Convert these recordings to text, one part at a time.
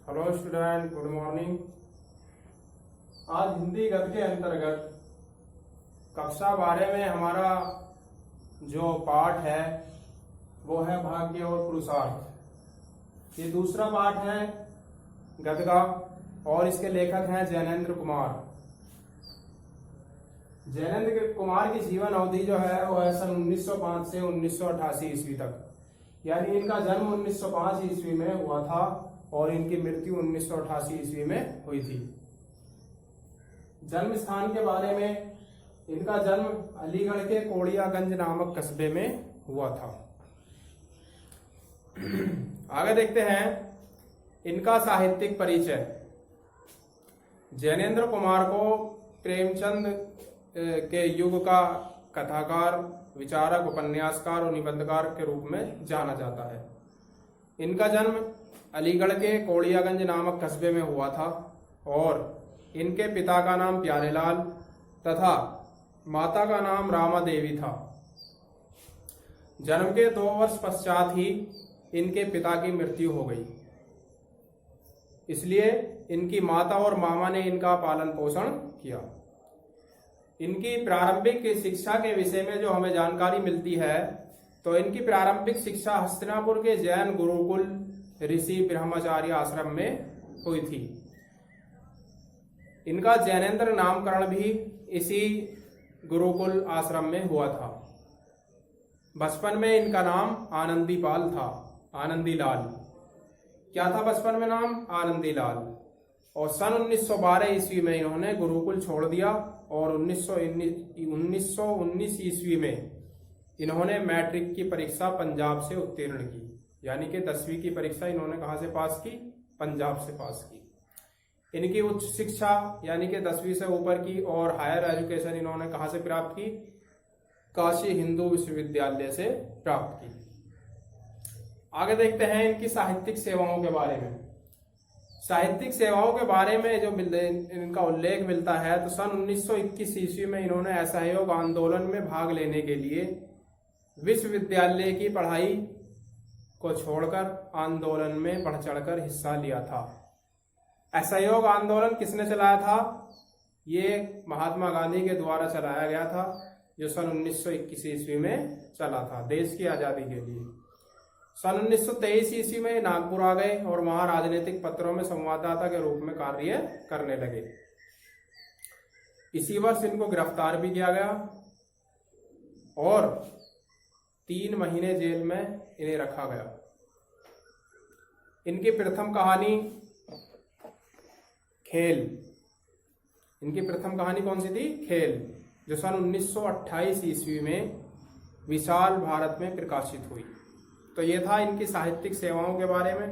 Hello student, good morning. आज हिंदी गद्य के अंतर्गत कक्षा 12 में हमारा जो पाठ है वो है भाग्य और पुरुषार्थ। ये दूसरा पाठ है गद्य का और इसके लेखक हैं जैनेन्द्र कुमार। जैनेन्द्र कुमार की जीवन अवधि जो है वो है सन 1905 से 1988 ईस्वी तक, यानी इनका जन्म 1905 ईस्वी में हुआ था और इनकी मृत्यु 1988 ईस्वी में हुई थी। जन्म स्थान के बारे में, इनका जन्म अलीगढ़ के कोड़ियागंज नामक कस्बे में हुआ था। आगे देखते हैं इनका साहित्यिक परिचय। जैनेन्द्र कुमार को प्रेमचंद के युग का कथाकार, विचारक, उपन्यासकार और निबंधकार के रूप में जाना जाता है। इनका जन्म अलीगढ़ के कोड़ियागंज नामक कस्बे में हुआ था और इनके पिता का नाम प्यारेलाल तथा माता का नाम रामा देवी था। जन्म के 2 वर्ष पश्चात ही इनके पिता की मृत्यु हो गई, इसलिए इनकी माता और मामा ने इनका पालन पोषण किया। इनकी प्रारंभिक शिक्षा के विषय में जो हमें जानकारी मिलती है तो इनकी प्रारंभिक शिक्षा हस्तिनापुर के जैन गुरुकुल ऋषि ब्रह्मचार्य आश्रम में हुई थी। इनका जैनेन्द्र नामकरण भी इसी गुरुकुल आश्रम में हुआ था। बचपन में इनका नाम आनंदीपाल था, आनंदीलाल। क्या था बचपन में नाम? आनंदीलाल। और सन 1912 ईस्वी में इन्होंने गुरुकुल छोड़ दिया और 1919 ईस्वी में इन्होंने मैट्रिक की परीक्षा पंजाब से उत्तीर्ण की, यानी कि 10वीं की परीक्षा इन्होंने कहां से पास की? पंजाब से पास की। इनकी उच्च शिक्षा यानी कि 10वीं से ऊपर की और हायर एजुकेशन इन्होंने कहां से प्राप्त की? काशी हिंदू विश्वविद्यालय से प्राप्त की। आगे देखते हैं इनकी साहित्यिक सेवाओं के बारे में। साहित्यिक सेवाओं के बारे में जो इनका उल्लेख मिलता है तो सन 1921 ईस्वी में इन्होंने असहयोग आंदोलन में भाग लेने के लिए विश्वविद्यालय की पढ़ाई को छोड़कर आंदोलन में बढ़ चढ़कर हिस्सा लिया था। असहयोग आंदोलन किसने चलाया था? ये महात्मा गांधी के द्वारा चलाया गया था, जो सन 1921 ईस्वी में चला था देश की आजादी के लिए। सन 1923 ईस्वी में नागपुर आ गए और वहां राजनीतिक पत्रों में संवाददाता के रूप में कार्य करने लगे। इसी वर्ष इनको गिरफ्तार भी किया गया और 3 महीने जेल में इन्हें रखा गया। इनकी प्रथम कहानी खेल। इनकी प्रथम कहानी कौन सी थी? खेल, जो सन 1928 ईस्वी में विशाल भारत में प्रकाशित हुई। तो ये था इनकी साहित्यिक सेवाओं के बारे में।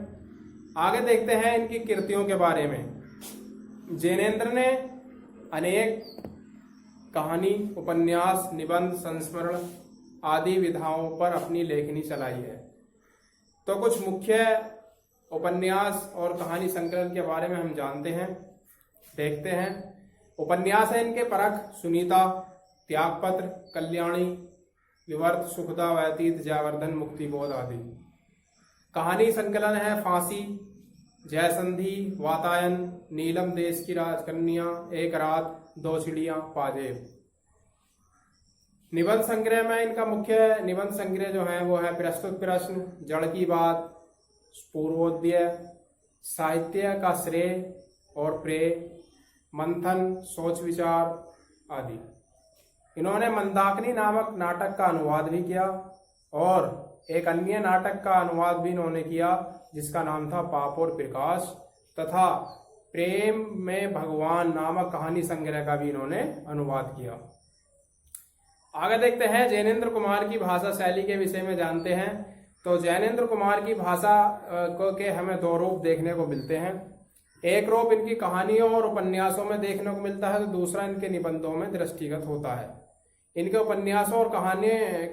आगे देखते हैं इनकी कृतियों के बारे में। जैनेन्द्र ने अनेक कहानी, उपन्यास, निबंध, संस्मरण आदि विधाओं पर अपनी लेखनी चलाई है। तो कुछ मुख्य उपन्यास और कहानी संकलन के बारे में हम जानते हैं, देखते हैं। उपन्यास है इनके परख, सुनीता, त्यागपत्र, कल्याणी, विवर्त, सुखदा, व्यतीत, जयवर्धन, मुक्तिबोध आदि। कहानी संकलन है फांसी, जयसंधि, वातायन, नीलम देश की राजकन्या, एक रात, 2 चिड़ियां, पाजेब। निबंध संग्रह में इनका मुख्य निबंध संग्रह जो है वो है प्रस्तुत प्रश्न, जड़ की बात, पूर्वोदय, साहित्य का श्रेय और प्रेय, मंथन, सोच विचार आदि। इन्होंने मंदाकिनी नामक नाटक का अनुवाद भी किया और एक अन्य नाटक का अनुवाद भी इन्होंने किया जिसका नाम था पाप और प्रकाश, तथा प्रेम में भगवान नामक कहानी संग्रह का भी इन्होंने अनुवाद किया। आगे देखते हैं जैनेन्द्र कुमार की भाषा शैली के विषय में जानते हैं। तो जैनेन्द्र कुमार की भाषा के हमें 2 रूप देखने को मिलते हैं। एक रूप इनकी कहानियों और उपन्यासों में देखने को मिलता है तो दूसरा इनके निबंधों में दृष्टिगत होता है। इनके उपन्यासों और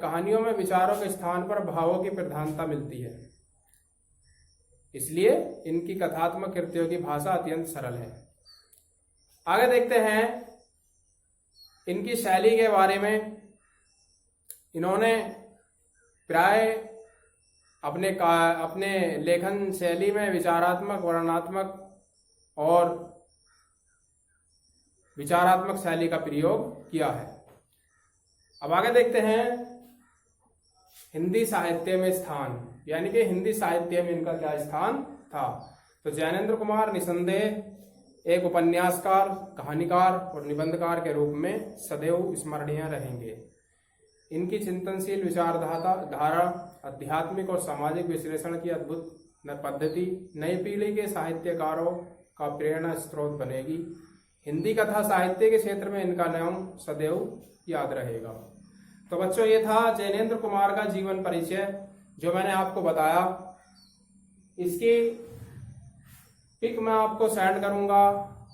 कहानियों में विचारों के स्थान पर भावों की प्रधानता मिलती है, इसलिए इनकी कथात्मक कृतियों की भाषा अत्यंत सरल है। आगे देखते हैं इनकी शैली के बारे में। इन्होंने प्राय अपने लेखन शैली में विचारात्मक, वर्णनात्मक और विचारात्मक शैली का प्रयोग किया है। अब आगे देखते हैं हिंदी साहित्य में स्थान, यानी कि हिंदी साहित्य में इनका क्या स्थान था। तो जैनेंद्र कुमार निसंदेह एक उपन्यासकार, कहानीकार और निबंधकार के रूप में सदैव स्मरणीय रहेंगे। इनकी चिंतनशील विचारधारा, आध्यात्मिक और सामाजिक विश्लेषण की अद्भुत पद्धति नई पीढ़ी के साहित्यकारों का प्रेरणा स्रोत बनेगी। हिंदी कथा साहित्य के क्षेत्र में इनका नाम सदैव याद रहेगा। तो बच्चों, ये था जैनेंद्र कुमार का जीवन परिचय जो मैंने आपको बताया। इसकी पिक मैं आपको सेंड करूंगा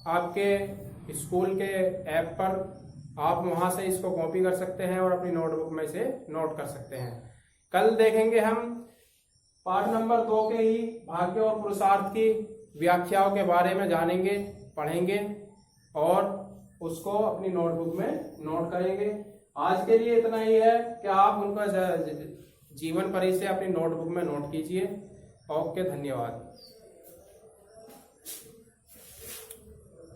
आपके स्कूल के ऐप पर। आप वहां से इसको कॉपी कर सकते हैं और अपनी नोटबुक में से नोट कर सकते हैं। कल देखेंगे हम पाठ नंबर 2 के ही भाग्य और पुरुषार्थ की व्याख्याओं के बारे में जानेंगे, पढ़ेंगे और उसको अपनी नोटबुक में नोट करेंगे। आज के लिए इतना ही है कि आप उनका जीवन परिचय अपनी नोटबुक में नोट कीजिए। ओके, धन्यवाद।